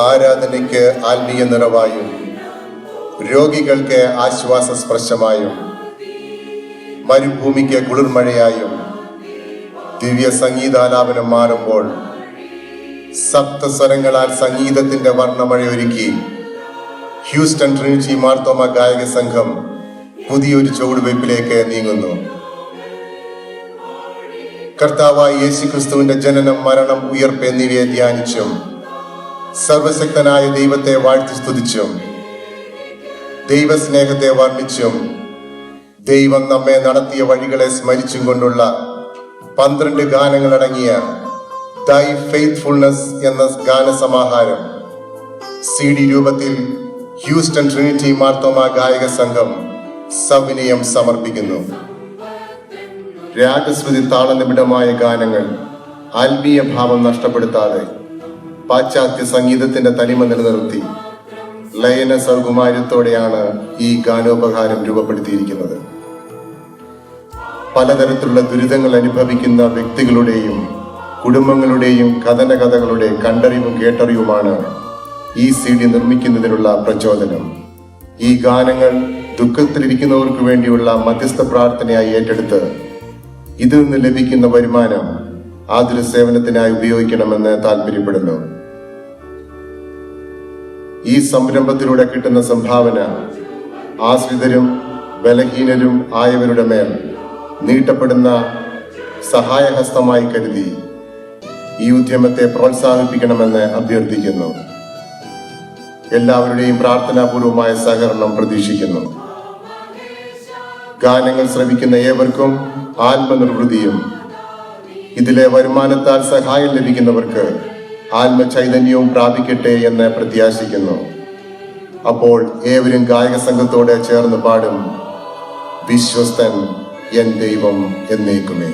ആരാധനയ്ക്ക് ആത്മീയ നിറവായും രോഗികൾക്ക് ആശ്വാസ സ്പർശമായും മരുഭൂമിക്ക് കുളിർമഴയായും ദിവ്യ സംഗീതാലാപനം മാറുമ്പോൾ സപ്തസ്വരങ്ങളാൽ സംഗീതത്തിന്റെ വർണ്ണമഴയൊരുക്കി ഹ്യൂസ്റ്റൺ ട്രിനിറ്റി മാർത്തോമ ഗായക സംഘം പുതിയൊരു ചുവടുവയ്പിലേക്ക് നീങ്ങുന്നു. കർത്താവായ യേശുക്രിസ്തുവിന്റെ ജനനം, മരണം, ഉയർപ്പ് എന്നിവയെ ധ്യാനിച്ചും സർവശക്തനായ ദൈവത്തെ വാഴ്ത്തി സ്തുതിച്ചും ദൈവസ്നേഹത്തെ വർണ്ണിച്ചും ദൈവം നമ്മെ നടത്തിയ വഴികളെ സ്മരിച്ചും കൊണ്ടുള്ള 12 ഗാനങ്ങളടങ്ങിയ ദൈ ഫെയ്ത്ത്ഫുൾനെസ് എന്ന ഗാനസമാഹാരം CD രൂപത്തിൽ ഹ്യൂസ്റ്റൺ ട്രിനിറ്റി മാർത്തോമ ഗായക സംഘം സവിനയം സമർപ്പിക്കുന്നു. രാഗസ്മൃതി താളനിബിഡമായ ഗാനങ്ങൾ ആത്മീയ ഭാവം നഷ്ടപ്പെടുത്താതെ പാശ്ചാത്യ സംഗീതത്തിന്റെ തനിമ നിലനിർത്തി ലയന സൗകുമാര്യത്തോടെയാണ് ഈ ഗാനോപഹാരം രൂപപ്പെടുത്തിയിരിക്കുന്നത്. പലതരത്തിലുള്ള ദുരിതങ്ങൾ അനുഭവിക്കുന്ന വ്യക്തികളുടെയും കുടുംബങ്ങളുടെയും കഥനകഥകളുടെ കണ്ടറിവും കേട്ടറിവുമാണ് ഈ CD നിർമ്മിക്കുന്നതിനുള്ള പ്രചോദനം. ഈ ഗാനങ്ങൾ ദുഃഖത്തിലിരിക്കുന്നവർക്ക് വേണ്ടിയുള്ള മധ്യസ്ഥ പ്രാർത്ഥനയായി ഏറ്റെടുത്ത് ഇതിൽ നിന്ന് ലഭിക്കുന്ന വരുമാനം ആതുര സേവനത്തിനായി ഉപയോഗിക്കണമെന്ന് താല്പര്യപ്പെടുന്നു. ഈ സംരംഭത്തിലൂടെ കിട്ടുന്ന സംഭാവന ആശ്രിതരും ബലഹീനരും ആയവരുടെ മേൽ നീട്ടപ്പെടുന്ന സഹായഹസ്തമായി കരുതി ഈ ഉദ്യമത്തെ പ്രോത്സാഹിപ്പിക്കണമെന്ന് അഭ്യർത്ഥിക്കുന്നു. എല്ലാവരുടെയും പ്രാർത്ഥനാപൂർവമായ സഹകരണം പ്രതീക്ഷിക്കുന്നു. ഗാനങ്ങൾ ശ്രവിക്കുന്ന ഏവർക്കും ആത്മനിർവൃതിയും ഇതിലെ വരുമാനത്താൽ സഹായം ലഭിക്കുന്നവർക്ക് ആത്മചൈതന്യവും പ്രാപിക്കട്ടെ എന്ന് പ്രത്യാശിക്കുന്നു. അപ്പോൾ ഏവരും ഗായക സംഘത്തോടെ ചേർന്ന് പാടും വിശ്വസ്തൻ എൻ ദൈവം എന്നേക്കുമേ.